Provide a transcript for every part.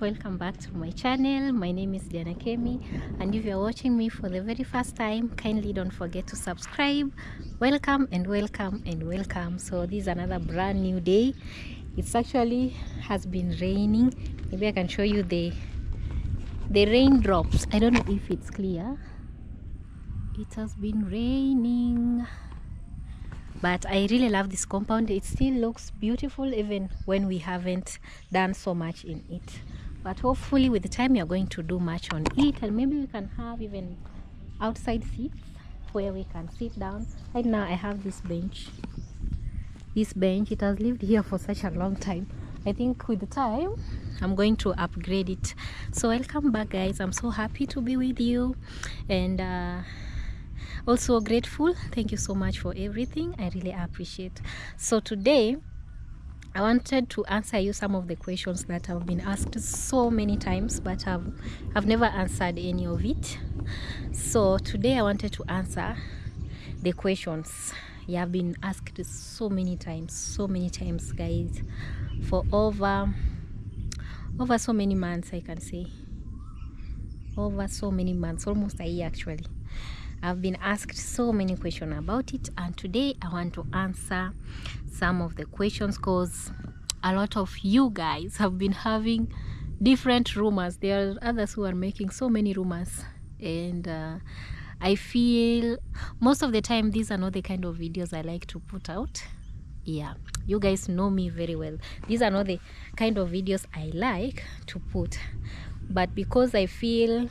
welcome back to my channel. My name is Diana Kemi, and if you're watching me for the very first time, kindly don't forget to subscribe. Welcome and welcome and welcome. So this is another brand new day. It's actually has been raining. Maybe I can show you the raindrops. I don't know if it's clear. It has been raining, but I really love this compound. It still looks beautiful even when we haven't done so much in it, but hopefully with the time we are going to do much on it, and maybe we can have even outside seats where we can sit down. Right now I have this bench. It has lived here for such a long time. I think with the time I'm going to upgrade it. So welcome back, guys. I'm so happy to be with you, and also grateful. Thank you so much for everything. I really appreciate. So today I wanted to answer you some of the questions that have been asked so many times, but I've never answered any of it. So today I wanted to answer the questions you have been asked so many times, guys, for over so many months. I can say over so many months, almost a year actually. I've been asked so many questions about it, and today I want to answer some of the questions because a lot of you guys have been having different rumors. There are others who are making so many rumors, and I feel most of the time these are not the kind of videos I like to put out. Yeah, you guys know me very well. These are not the kind of videos I like to put, but because I feel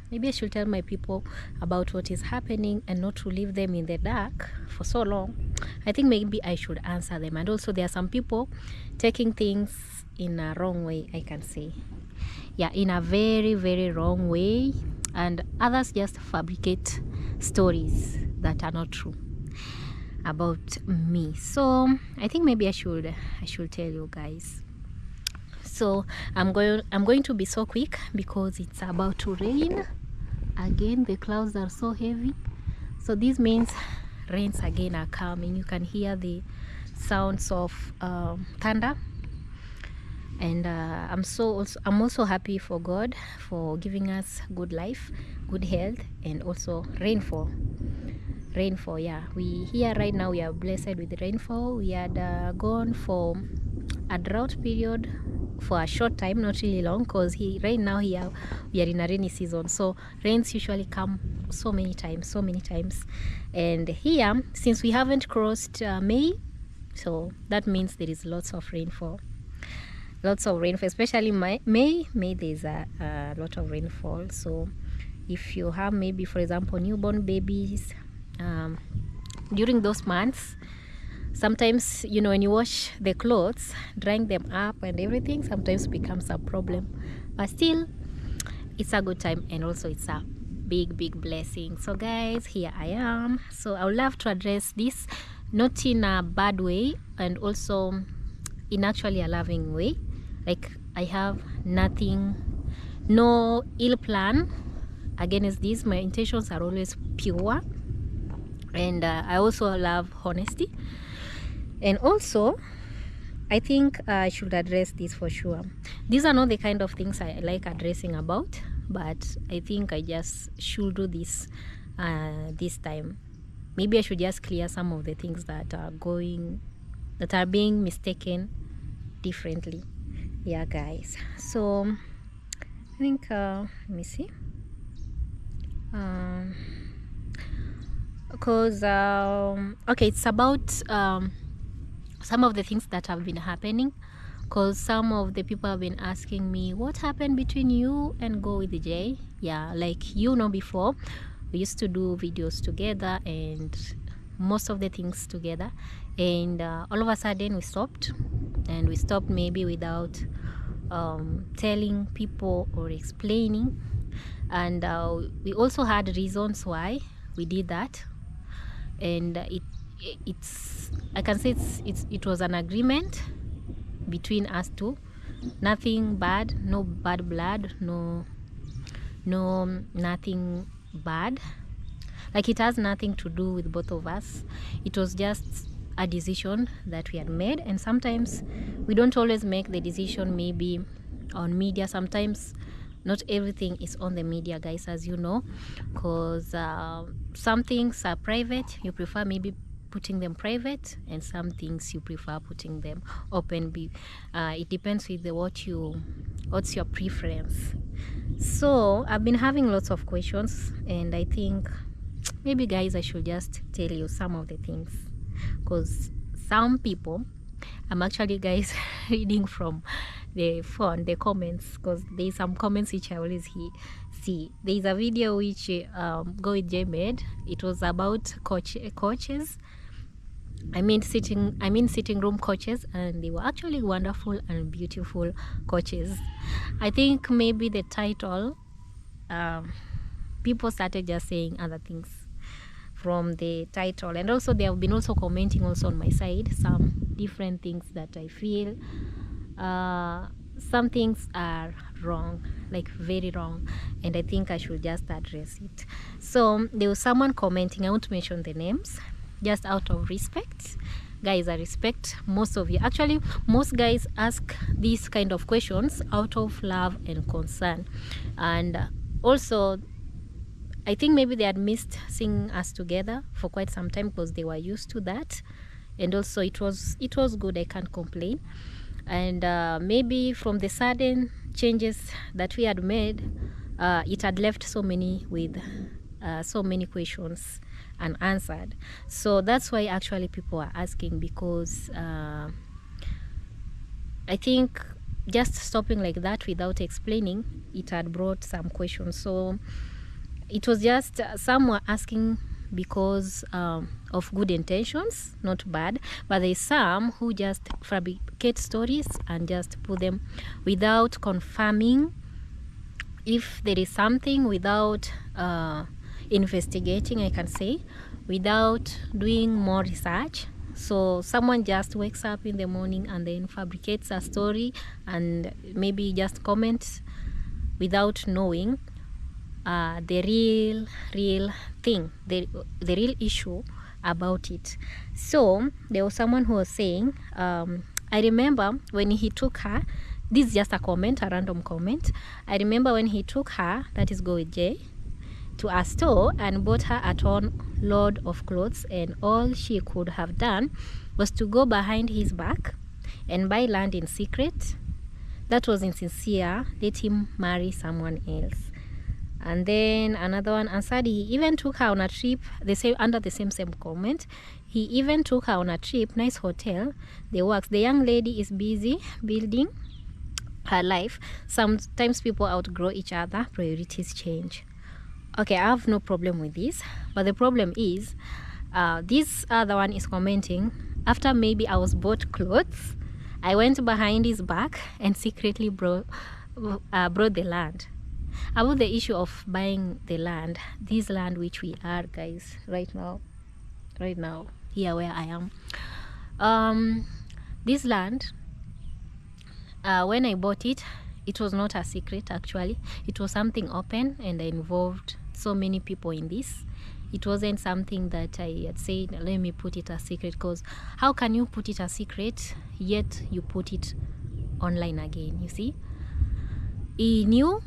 maybe I should tell my people about what is happening and not to leave them in the dark for so long, I think maybe I should answer them. And also there are some people taking things in a wrong way, I can say. Yeah, in a very, very wrong way, and others just fabricate stories that are not true about me. So I think maybe I should tell you guys. So I'm going to be so quick because it's about to rain again. The clouds are so heavy, so this means rains again are coming. You can hear the sounds of thunder, and I'm also happy for God for giving us good life, good health, and also rainfall. Yeah, we here right now we are blessed with rainfall. We had gone for a drought period for a short time, not really long, because right now here we are in a rainy season, so rains usually come so many times. And here, since we haven't crossed May, so that means there is lots of rainfall, especially May there's a lot of rainfall. So if you have maybe, for example, newborn babies, during those months, sometimes, you know, when you wash the clothes, drying them up and everything sometimes becomes a problem, but still it's a good time, and also it's a big blessing. So guys, here I am. So I would love to address this not in a bad way, and also in actually a loving way. Like, I have no ill plan against this. My intentions are always pure, and I also love honesty. And also, I think I should address this for sure. These are not the kind of things I like addressing about, but I think I just should do this this time. Maybe I should just clear some of the things that are being mistaken differently. Yeah, guys. So I think let me see. Because okay, it's about some of the things that have been happening, because some of the people have been asking me what happened between you and Go with Jay. Yeah, like, you know, before we used to do videos together and most of the things together, and all of a sudden we stopped maybe without telling people or explaining, and we also had reasons why we did that, and I can say it was an agreement between us two. Nothing bad, no bad blood, no nothing bad. Like, it has nothing to do with both of us. It was just a decision that we had made, and sometimes we don't always make the decision maybe on media. Sometimes not everything is on the media, guys, as you know, because some things are private. You prefer maybe putting them private, and some things you prefer putting them open. It depends with what's your preference. So I've been having lots of questions, and I think maybe, guys, I should just tell you some of the things, because some people, I'm actually, guys, reading from the phone, the comments, because there's some comments which I always see. There's a video which Go with J made. It was about coaches. I mean sitting room coaches, and they were actually wonderful and beautiful coaches. I think maybe the title, people started just saying other things from the title, and also they have been also commenting also on my side some different things that I feel some things are wrong, like very wrong, and I think I should just address it. So there was someone commenting, I won't mention the names, just out of respect. Guys, I respect most of you. Actually, most guys ask these kind of questions out of love and concern, and also I think maybe they had missed seeing us together for quite some time, because they were used to that, and also it was good. I can't complain. And maybe from the sudden changes that we had made, it had left so many with so many questions unanswered. So that's why actually people are asking, because I think just stopping like that without explaining, it had brought some questions. So it was just some were asking because of good intentions, not bad, but there's some who just fabricate stories and just put them without confirming if there is something, without investigating, I can say, without doing more research. So someone just wakes up in the morning and then fabricates a story and maybe just comments without knowing the real thing, the real issue about it. So there was someone who was saying, I remember when he took her, this is just a comment, a random comment, I remember when he took her, that is Go with J, to a store and bought her a ton load of clothes, and all she could have done was to go behind his back and buy land in secret. That was insincere. Let him marry someone else. And then another one answered, he even took her on a trip, under the same comment, he even took her on a trip, nice hotel, they works. The young lady is busy building her life. Sometimes people outgrow each other, priorities change. Okay, I have no problem with this, but the problem is, this other one is commenting, after maybe I was bought clothes, I went behind his back and secretly brought the land. About the issue of buying the land, this land which we are, guys, right now here where I am, this land, when I bought it, it was not a secret. Actually, it was something open, and I involved so many people in this. It wasn't something that I had said, let me put it a secret, because how can you put it a secret yet you put it online again? You see, he knew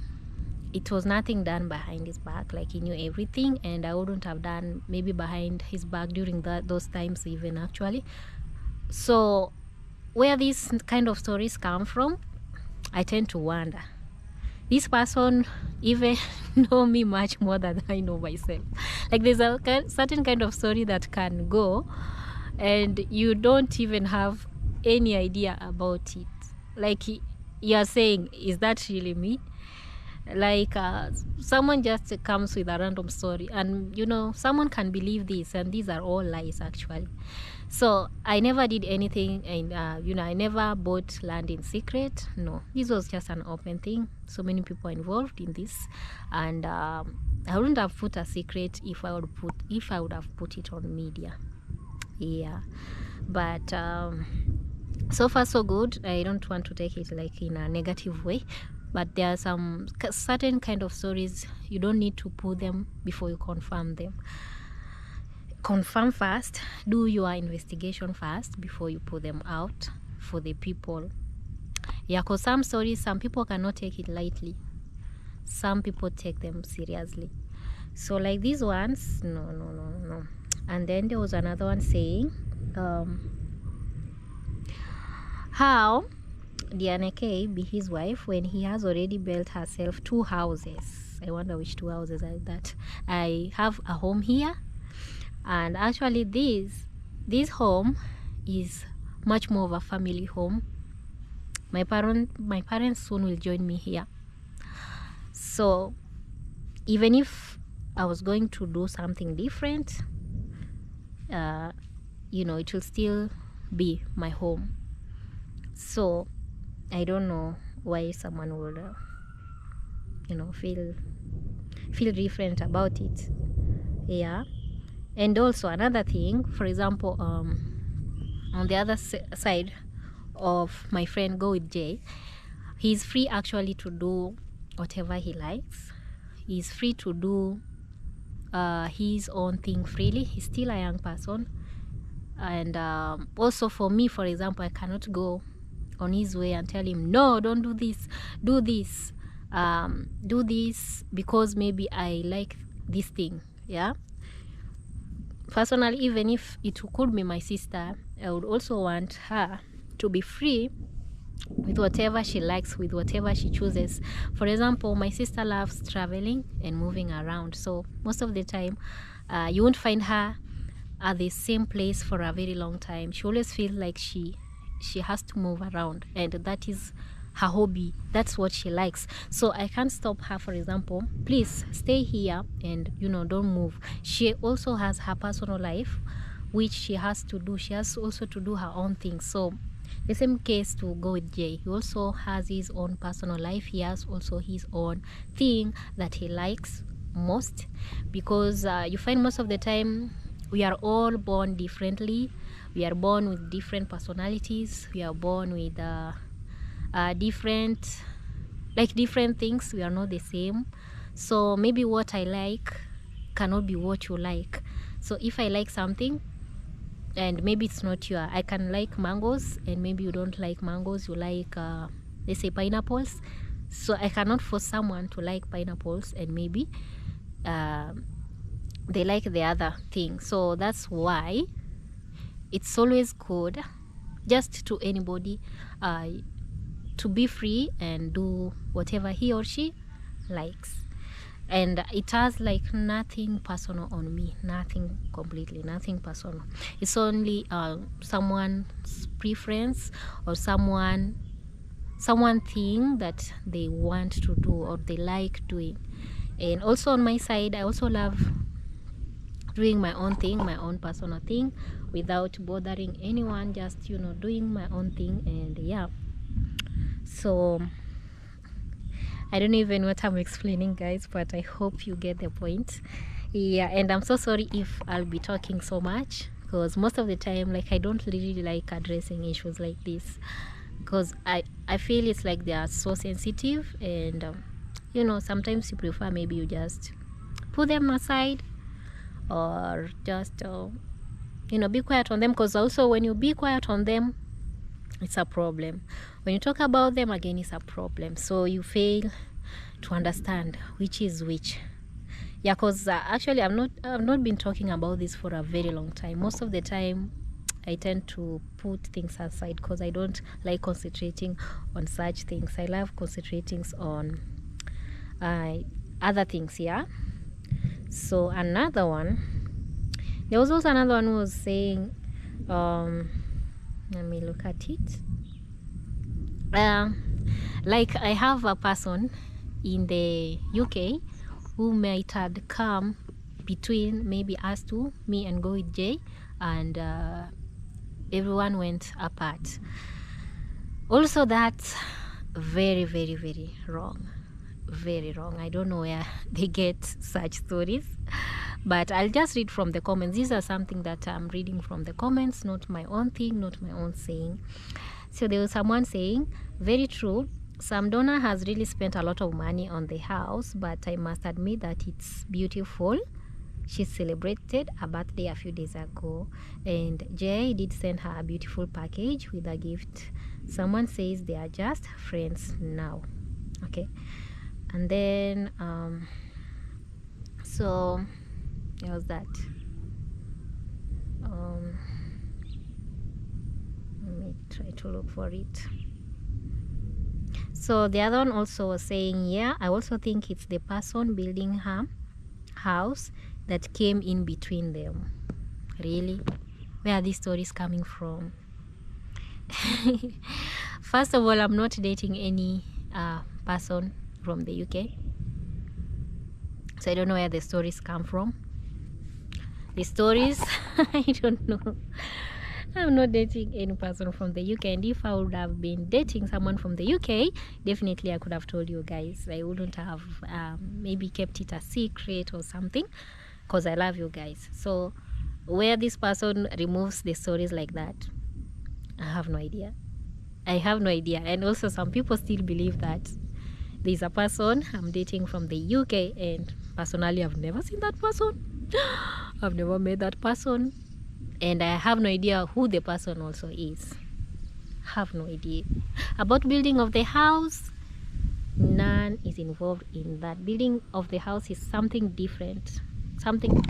it was nothing done behind his back, like he knew everything, and I wouldn't have done maybe behind his back during those times even, actually. So where these kind of stories come from, I tend to wonder, this person even know me much more than I know myself. Like there's a certain kind of story that can go and you don't even have any idea about it. Like you're saying, is that really me? Like someone just comes with a random story, and you know, someone can believe this, and these are all lies actually. So I never did anything, and you know, I never bought land in secret. No, this was just an open thing. So many people involved in this, and I wouldn't have put a secret if I would have put it on media. Yeah, but so far so good. I don't want to take it like in a negative way, but there are some certain kind of stories you don't need to put them before you confirm them. Confirm first, do your investigation first before you put them out for the people. Yeah, because some stories, some people cannot take it lightly. Some people take them seriously. So like these ones, no. And then there was another one saying, how Diana K be his wife when he has already built herself 2 houses. I wonder which 2 houses are that. I have a home here, and actually this home is much more of a family home. My parents soon will join me here. So even if I was going to do something different, it will still be my home. So I don't know why someone would feel different about it. Yeah. And also another thing, for example, on the other side of my friend Go With Jay, he's free actually to do whatever he likes. He's free to do his own thing freely. He's still a young person. And also for me, for example, I cannot go on his way and tell him, no, don't do this, do this, do this because maybe I like this thing. Yeah. Personally, even if it could be my sister, I would also want her to be free with whatever she likes, with whatever she chooses. For example, my sister loves traveling and moving around. So most of the time, you won't find her at the same place for a very long time. She always feels like she has to move around, and that is her hobby. That's what she likes. So I can't stop her, for example, please stay here and don't move. She also has her personal life which she has to do. She has also to do her own things. So the same case to Go With Jay. He also has his own personal life. He has also his own thing that he likes most, because you find most of the time we are all born differently. We are born with different personalities. We are born with different things. We are not the same. So maybe what I like cannot be what you like. So if I like something and maybe it's not your, I can like mangoes and maybe you don't like mangoes, you like let's say pineapples. So I cannot force someone to like pineapples and maybe they like the other thing. So that's why it's always good just to anybody to be free and do whatever he or she likes. And it has like nothing personal on me, nothing, completely nothing personal. It's only someone's preference or someone thing that they want to do or they like doing. And also on my side, I also love doing my own thing, my own personal thing, without bothering anyone, just doing my own thing. And yeah, so I don't even know what I'm explaining, guys, but I hope you get the point. Yeah, and I'm so sorry if I'll be talking so much, because most of the time, like, I don't really like addressing issues like this, because I feel it's like they are so sensitive, and sometimes you prefer maybe you just put them aside or just be quiet on them, because also when you be quiet on them, it's a problem. When you talk about them again, it's a problem. So you fail to understand which is which. Yeah, because actually I've not been talking about this for a very long time. Most of the time I tend to put things aside because I don't like concentrating on such things. I love concentrating on other things. Yeah. So another one, there was also another one who was saying, let me look at it. Like, I have a person in the UK who might have come between maybe us two, me and Go With Jay, and everyone went apart. Also, that's very, very, very wrong. Very wrong. I don't know where they get such stories, but I'll just read from the comments. These are something that I'm reading from the comments, not my own thing, not my own saying. So there was someone saying, very true, Sam Donna has really spent a lot of money on the house, but I must admit that it's beautiful. she celebrated a birthday a few days ago, and Jay did send her a beautiful package with a gift. Someone says they are just friends now. Okay, and then so there was that. Let me try to look for it. So the other one also was saying, yeah, I also think it's the person building her house that came in between them. Really? Where are these stories coming from? First of all, I'm not dating any person from the UK, so I don't know where the stories come from. The stories, I don't know. I'm not dating any person from the UK, and if I would have been dating someone from the UK, definitely I could have told you guys. I wouldn't have maybe kept it a secret or something, because I love you guys. So where this person removes the stories like that, I have no idea. I have no idea. And also some people still believe that there's a person I'm dating from the UK, and personally I've never seen that person. I've never met that person, and I have no idea who the person also is. Have no idea. About building of the house, none is involved in that. Building of the house is something different. Something.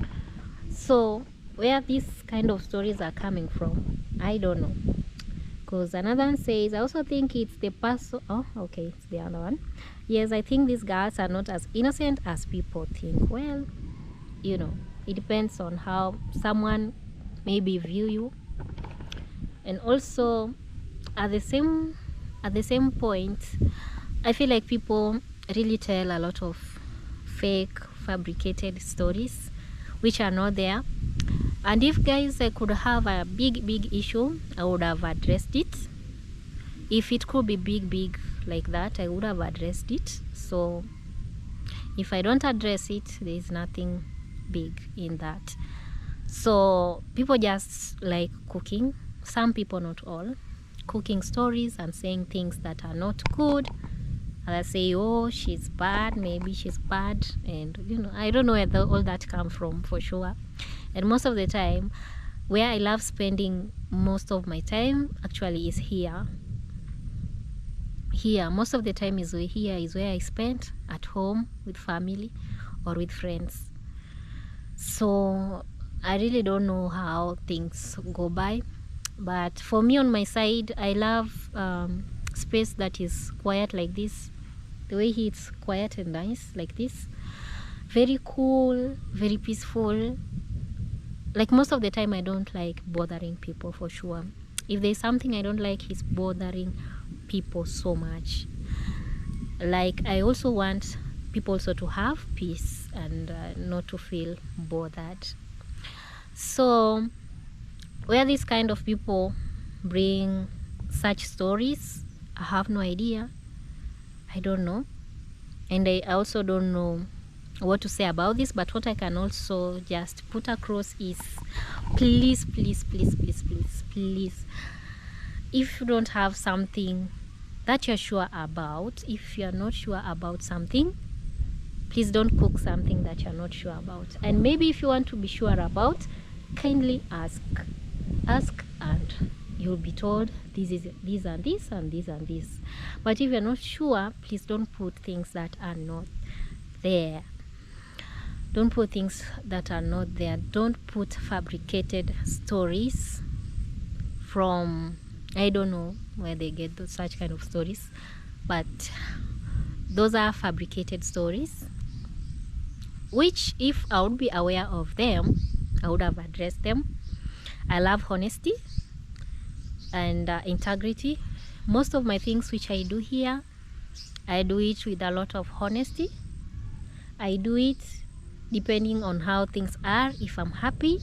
So where these kind of stories are coming from, I don't know. Because another one says, I also think it's the person. Oh, okay, it's the other one. Yes, I think these girls are not as innocent as people think. Well, you know, it depends on how someone maybe view you. And also at the same point, I feel like people really tell a lot of fake, fabricated stories which are not there. And if guys, I could have a big issue, I would have addressed it. If it could be big like that, I would have addressed it. So if I don't address it, there is nothing big in that. So people just like cooking, some people, not all, cooking stories and saying things that are not good. And I say, oh, she's bad, maybe she's bad, and you know, I don't know where all that comes from for sure. And most of the time, where I love spending most of my time actually is here. Most of the time is where I spend at home with family or with friends. So I really don't know how things go by, but for me on my side, I love space that is quiet like this. The way it's quiet and nice like this, very cool, very peaceful. Like most of the time I don't like bothering people for sure. If there's something I don't like, is bothering people so much. Like I also want people also to have peace and not to feel bothered. So where these kind of people bring such stories, I have no idea. I don't know, and I also don't know what to say about this. But what I can also just put across is, please, if you don't have something that you're sure about, if you're not sure about something, please don't cook something that you're not sure about. And maybe if you want to be sure about, kindly ask, and you'll be told this is this and this and this and this. But if you're not sure, please don't put things that are not there. Don't put things that are not there. Don't put fabricated stories from, I don't know where they get those such kind of stories, but those are fabricated stories, which if I would be aware of them, I would have addressed them. I love honesty and integrity. Most of my things which I do here, I do it with a lot of honesty. I do it depending on how things are. If I'm happy,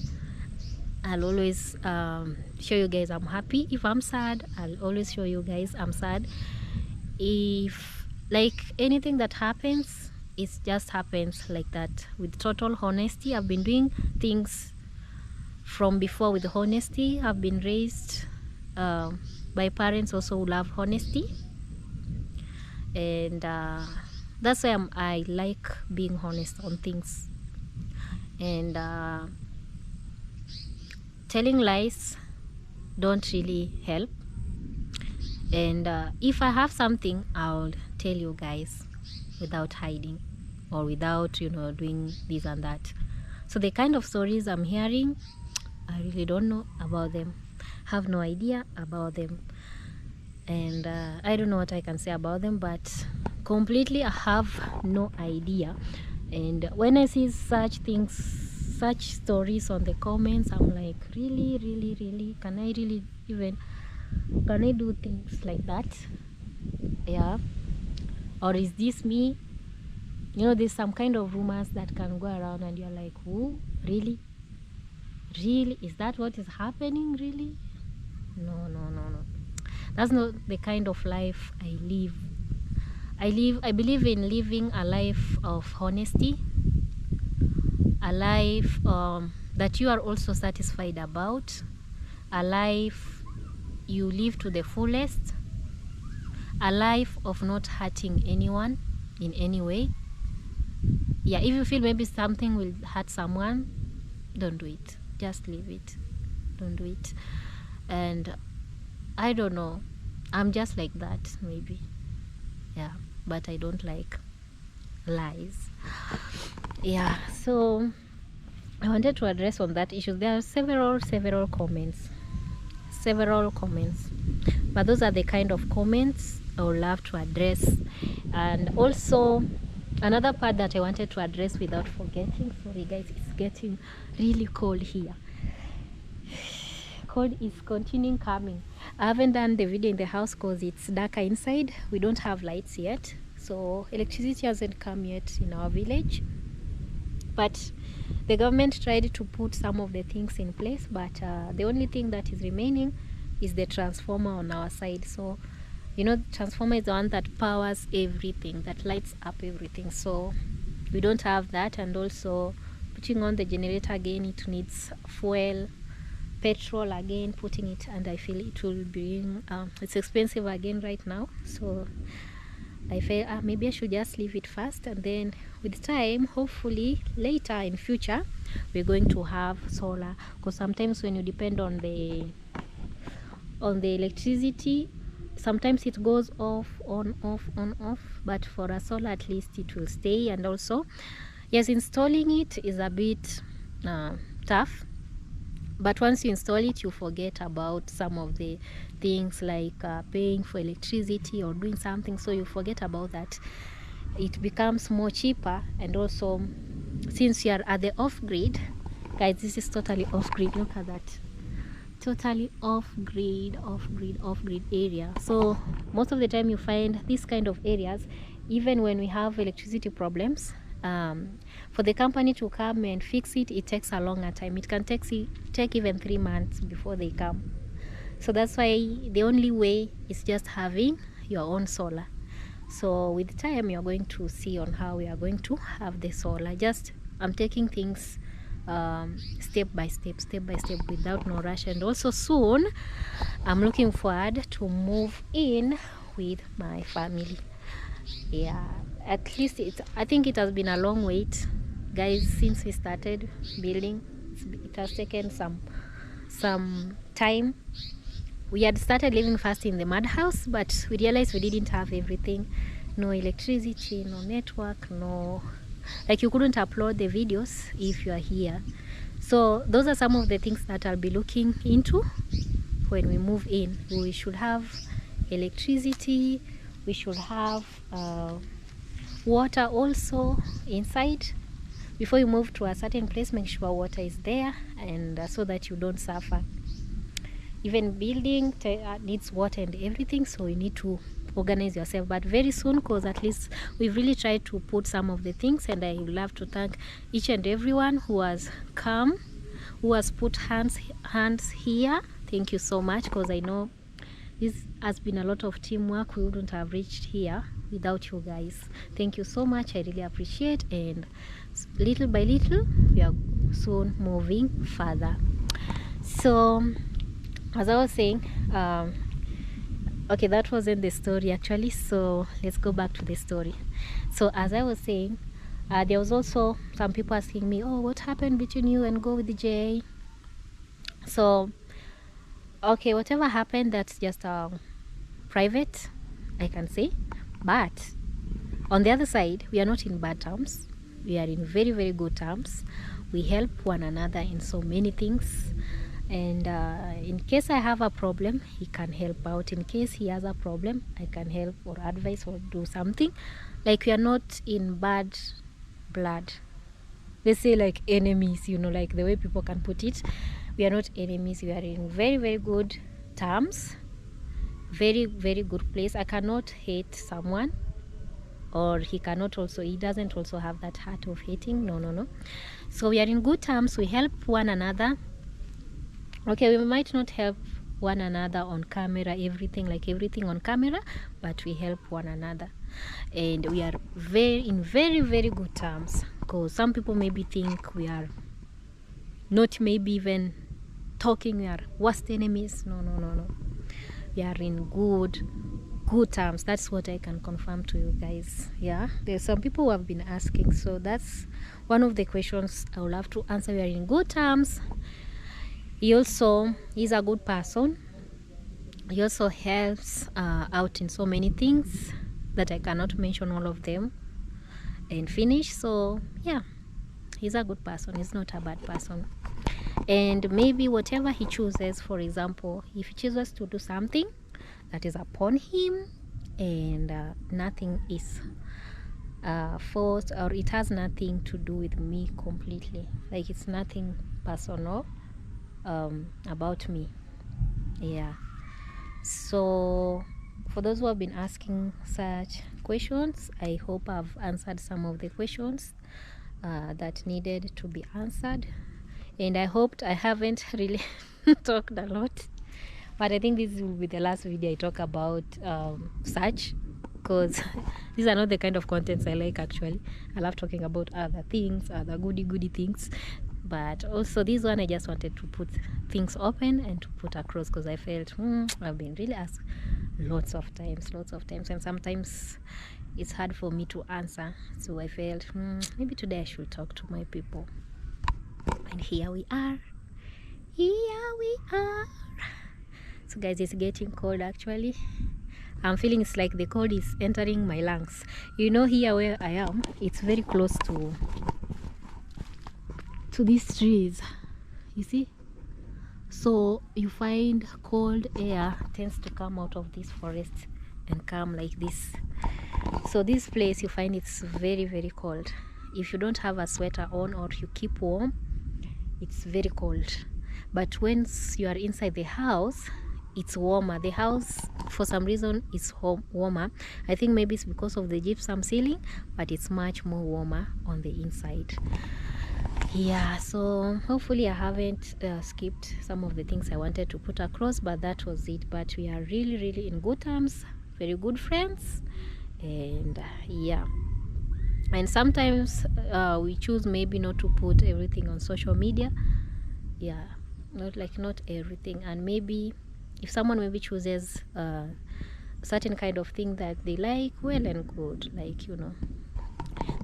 I'll always show you guys I'm happy. If I'm sad, I'll always show you guys I'm sad. If like anything that happens, it just happens like that, with total honesty. I've been doing things from before with honesty. I've been raised by parents also who love honesty, and that's why I like being honest on things. and telling lies don't really help. And if I have something, I'll tell you guys without hiding or without, you know, doing this and that. So the kind of stories I'm hearing, I really don't know about them, have no idea about them, and I don't know what I can say about them, but completely I have no idea. And when I see such things, such stories on the comments, I'm like, really, really, really, can I really even, can I do things like that? Yeah. Or is this me? You know, there's some kind of rumors that can go around and you're like, who? Really? Really? Is that what is happening? Really? No, no, no, no. That's not the kind of life I live. I believe in living a life of honesty, a life that you are also satisfied about, a life you live to the fullest, a life of not hurting anyone in any way. Yeah, if you feel maybe something will hurt someone, don't do it. Just leave it. Don't do it. And I don't know, I'm just like that, maybe. Yeah, but I don't like lies. Yeah, so I wanted to address on that issue. There are several comments, but those are the kind of comments I would love to address. And also another part that I wanted to address without forgetting, sorry guys, it's getting really cold here. Cold is continuing coming. I haven't done the video in the house because it's darker inside. We don't have lights yet, so electricity hasn't come yet in our village, but the government tried to put some of the things in place, but the only thing that is remaining is the transformer on our side. So you know, the transformer is the one that powers everything, that lights up everything, so we don't have that. And also putting on the generator again, it needs fuel, petrol again, putting it, and I feel it will bring it's expensive again right now. So I feel maybe I should just leave it first, and then with time, hopefully later in future, we're going to have solar, because sometimes when you depend on the electricity, sometimes it goes off, on, off, on, off, but for a solar at least it will stay. And also, yes, installing it is a bit tough, but once you install it, you forget about some of the things like paying for electricity or doing something, so you forget about that. It becomes more cheaper. And also, since you are at the off-grid, guys, this is totally off-grid, look at that, totally off-grid area. So most of the time you find this kind of areas, even when we have electricity problems, for the company to come and fix it, it takes a longer time. It can take even 3 months before they come. So that's why the only way is just having your own solar. So with time, you're going to see on how we are going to have the solar. Just I'm taking things step by step, without no rush. And also soon I'm looking forward to move in with my family. Yeah, at least I think it has been a long wait, guys, since we started building. It has taken some time. We had started living first in the mud house, but we realized we didn't have everything. No electricity, no network, no, like you couldn't upload the videos if you are here. So those are some of the things that I'll be looking into when we move in. We should have electricity, we should have water also inside. Before you move to a certain place, make sure water is there, and so that you don't suffer. Even building needs water and everything, so you need to organize yourself. But very soon, because at least we've really tried to put some of the things, and I would love to thank each and everyone who has come, who has put hands here. Thank you so much, because I know this has been a lot of teamwork. We wouldn't have reached here without you guys. Thank you so much, I really appreciate. And little by little, we are soon moving further. So as I was saying, okay, that wasn't the story actually, so let's go back to the story. So as I was saying, There was also some people asking me, oh, what happened between you and Go with Jay? So okay, whatever happened, that's just private, I can say. But on the other side, we are not in bad terms. We are in very, very good terms. We help one another in so many things. And in case I have a problem, he can help out. In case he has a problem, I can help or advise or do something. Like, we are not in bad blood. They say like enemies, you know, like the way people can put it. We are not enemies. We are in very, very good terms. Very, very good place. I cannot hate someone, or he doesn't also have that heart of hating. No. So we are in good terms. We help one another. Okay, we might not help one another on camera, everything on camera, but we help one another, and we are in very, very good terms. Because some people maybe think we are not maybe even talking, we are worst enemies. No. We are in good terms. That's what I can confirm to you guys. Yeah, there's some people who have been asking, so that's one of the questions I will have to answer. We are in good terms. He's a good person. He also helps out in so many things that I cannot mention all of them and finish. So yeah, he's a good person. He's not a bad person. And maybe whatever he chooses, for example, if he chooses to do something, that is upon him, and nothing is forced, or it has nothing to do with me completely. Like, it's nothing personal about me. Yeah. So for those who have been asking such questions, I hope I've answered some of the questions that needed to be answered, and I hoped I haven't really talked a lot, but I think this will be the last video I talk about search, because these are not the kind of contents I like. Actually, I love talking about other things, other goody things, but also this one I just wanted to put things open and to put across, because I felt I've been really asked lots of times, and sometimes it's hard for me to answer. So I felt maybe today I should talk to my people, and here we are. So guys, it's getting cold. Actually, I'm feeling it's like the cold is entering my lungs. You know, here where I am, it's very close to these trees, you see. So you find cold air tends to come out of this forest and come like this. So this place, you find it's very, very cold. If you don't have a sweater on, or you keep warm, it's very cold. But once you are inside the house, it's warmer. The house, for some reason, is warmer. I think maybe it's because of the gypsum ceiling, but it's much more warmer on the inside. Yeah, so hopefully I haven't skipped some of the things I wanted to put across, but that was it. But we are really, really in good terms, very good friends, and yeah. And sometimes we choose maybe not to put everything on social media. Yeah, not everything. And maybe if someone maybe chooses a certain kind of thing that they like, well and good, like, you know,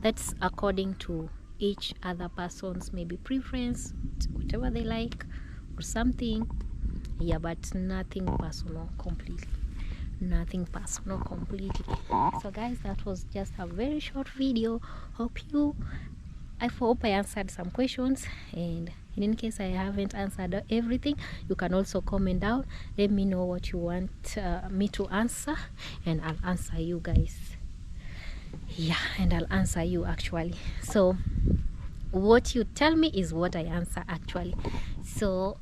that's according to each other person's maybe preference, whatever they like or something. Yeah, but nothing personal completely. So guys, that was just a very short video. I hope I answered some questions, and in case I haven't answered everything, you can also comment down. Let me know what you want me to answer, and I'll answer you guys. Yeah, and I'll answer you actually. So what you tell me is what I answer actually. So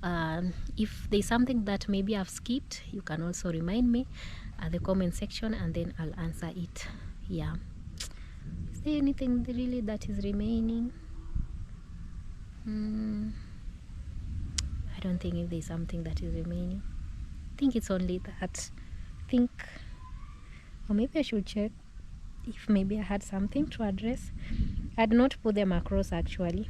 if there's something that maybe I've skipped, you can also remind me at the comment section, and then I'll answer it. Yeah. Is there anything really that is remaining? I don't think if there's something that is remaining. I think it's only that. Or maybe I should check if maybe I had something to address. I had not put them across actually.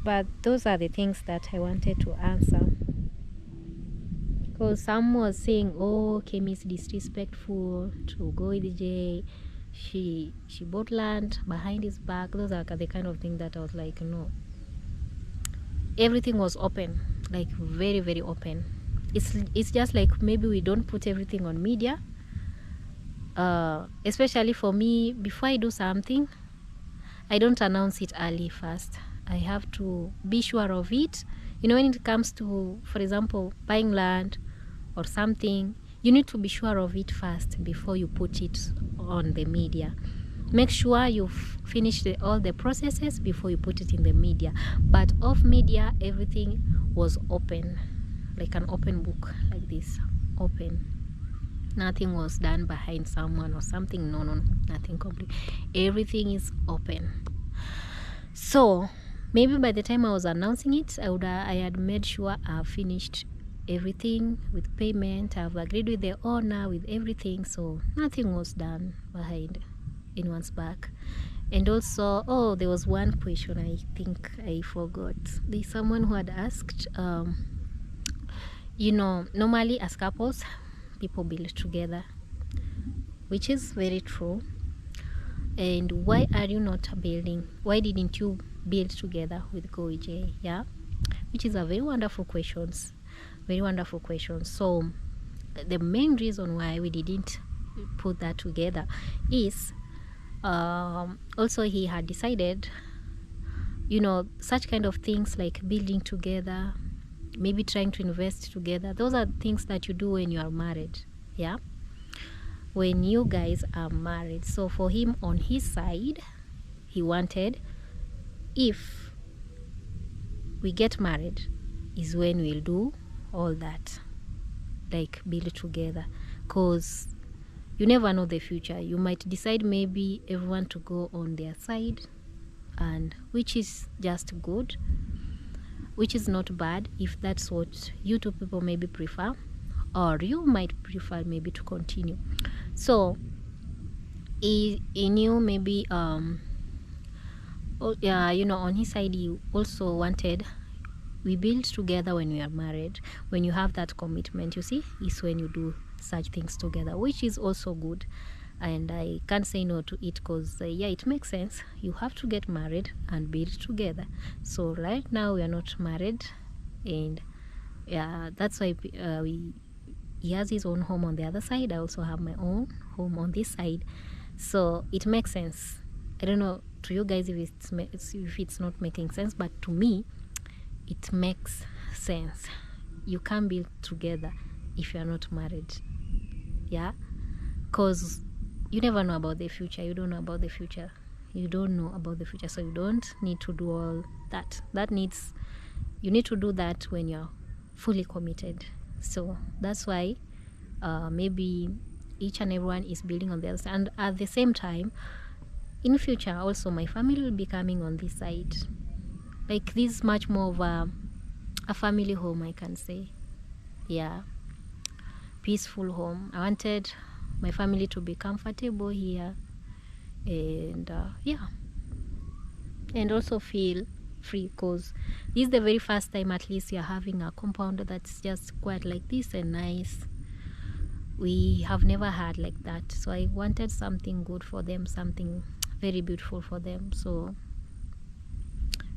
But those are the things that I wanted to answer, Because some was saying, oh, Kemi is disrespectful to go with Jay. She bought land behind his back. Those are the kind of thing that I was like, no. Everything was open, like very, very open. It's just like maybe we don't put everything on media. Especially for me, before I do something, I don't announce it early first. I have to be sure of it. You know, when it comes to, for example, buying land or something, you need to be sure of it first before you put it on the media. Make sure you've finished all the processes before you put it in the media. But off media, everything was open, like an open book, like this, open. Nothing was done behind someone or something. No, nothing complete. Everything is open. So maybe by the time I was announcing it, I had made sure I've finished everything with payment. I've agreed with the owner with everything. So nothing was done behind anyone's back. And also, oh, there was one question I think I forgot. There's someone who had asked, you know, normally as couples, people build together, which is very true. And why are you not building? Why didn't you build together with GoEJ? Yeah, which is a very wonderful question. Very wonderful question. So the main reason why we didn't put that together is also he had decided, you know, such kind of things like building together, maybe trying to invest together, those are things that you do when you are married. Yeah, when you guys are married. So for him, on his side, he wanted, if we get married is when we'll do all that, like build together, because you never know the future. You might decide maybe everyone to go on their side, and which is just good, which is not bad if that's what you two people maybe prefer, or you might prefer maybe to continue. So he knew maybe you know, on his side he also wanted, we build together when we are married. When you have that commitment, you see, is when you do such things together, which is also good. And I can't say no to it, because yeah, it makes sense. You have to get married and build together. So right now we are not married, and yeah, that's why he has his own home on the other side. I also have my own home on this side, so it makes sense. I don't know to you guys if it's not making sense, but to me it makes sense. You can't build together if you are not married. Yeah, because you never know about the future. You don't know about the future. You don't know about the future, so you don't need to do all that. You need to do that when you're fully committed. So that's why maybe each and everyone is building on the other side. And at the same time, in future also, my family will be coming on this side. Like, this is much more of a family home, I can say. Yeah, peaceful home. I wanted my family to be comfortable here, and yeah, and also feel free, because this is the very first time at least you're having a compound that's just quite like this and nice. We have never had like that, so I wanted something good for them, something very beautiful for them. So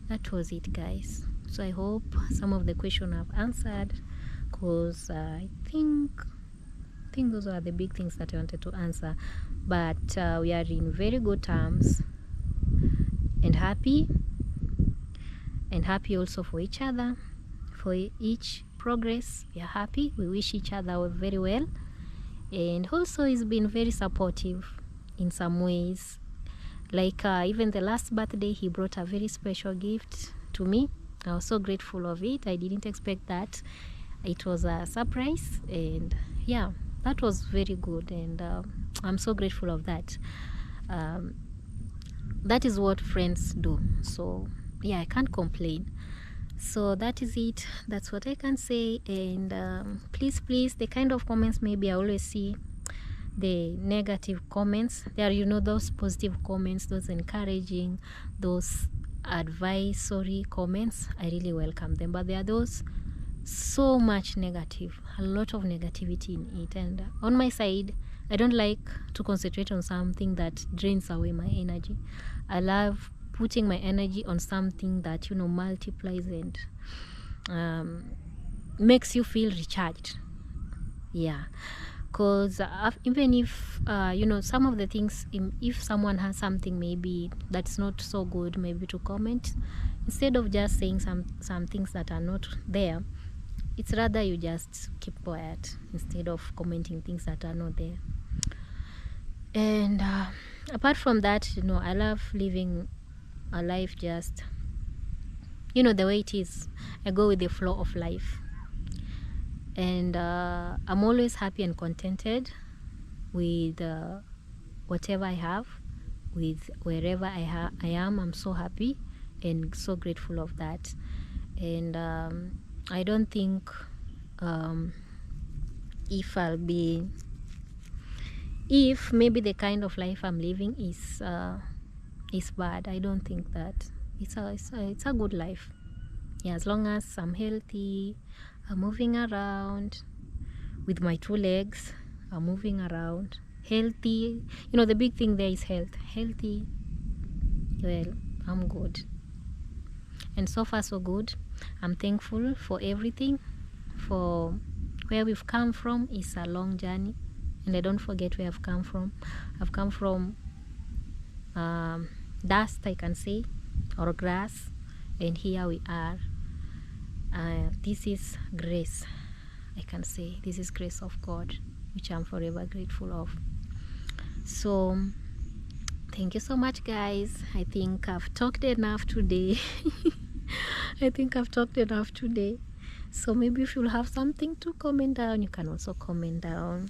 that was it, guys. So I hope some of the questions I've answered, because I think those are the big things that I wanted to answer. But we are in very good terms and happy also for each other, for each progress. We are happy. We wish each other very well, and also he's been very supportive in some ways. Like even the last birthday, he brought a very special gift to me. I was so grateful of it. I didn't expect that. It was a surprise, and yeah, that was very good, and I'm so grateful of that. That is what friends do. So yeah, I can't complain. So that is it. That's what I can say. And please, the kind of comments, maybe I always see the negative comments. There are, you know, those positive comments, those encouraging, those advisory comments. I really welcome them. But there are those so much negative, a lot of negativity in it. And on my side, I don't like to concentrate on something that drains away my energy. I love putting my energy on something that, you know, multiplies and makes you feel recharged. Yeah, because even if you know, some of the things, if someone has something maybe that's not so good, maybe to comment, instead of just saying some things that are not there, it's rather you just keep quiet instead of commenting things that are not there. And apart from that, you know, I love living a life just, you know, the way it is. I go with the flow of life, and I'm always happy and contented with whatever I have, with wherever I am. I'm so happy and so grateful of that. And I don't think if maybe the kind of life I'm living is bad. I don't think that. It's a good life. Yeah, as long as I'm healthy, I'm moving around with my 2 legs, I'm moving around healthy. You know, the big thing there is healthy. Well, I'm good, and so far so good. I'm thankful for everything. For where we've come from is a long journey, and I don't forget where I've come from. I've come from dust, I can say, or grass, and here we are. This is grace, I can say. This is grace of God, which I'm forever grateful of. So thank you so much, guys. I think I've talked enough today. I think I've talked enough today. So maybe if you'll have something to comment down, you can also comment down.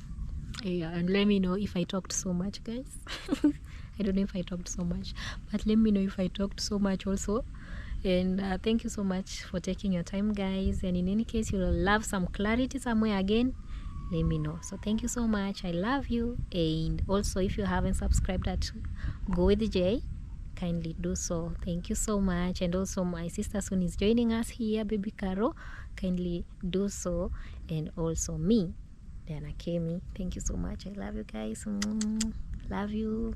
Yeah, and let me know if I talked so much, guys. I don't know if I talked so much, but let me know if I talked so much also. And thank you so much for taking your time, guys. And in any case, you'll love some clarity somewhere again, let me know. So thank you so much. I love you. And also, if you haven't subscribed at Go with J, kindly do so. Thank you so much. And also, my sister soon is joining us here, baby Caro. Kindly do so. And also me, Diana Kemi. Thank you so much. I love you guys. Love you.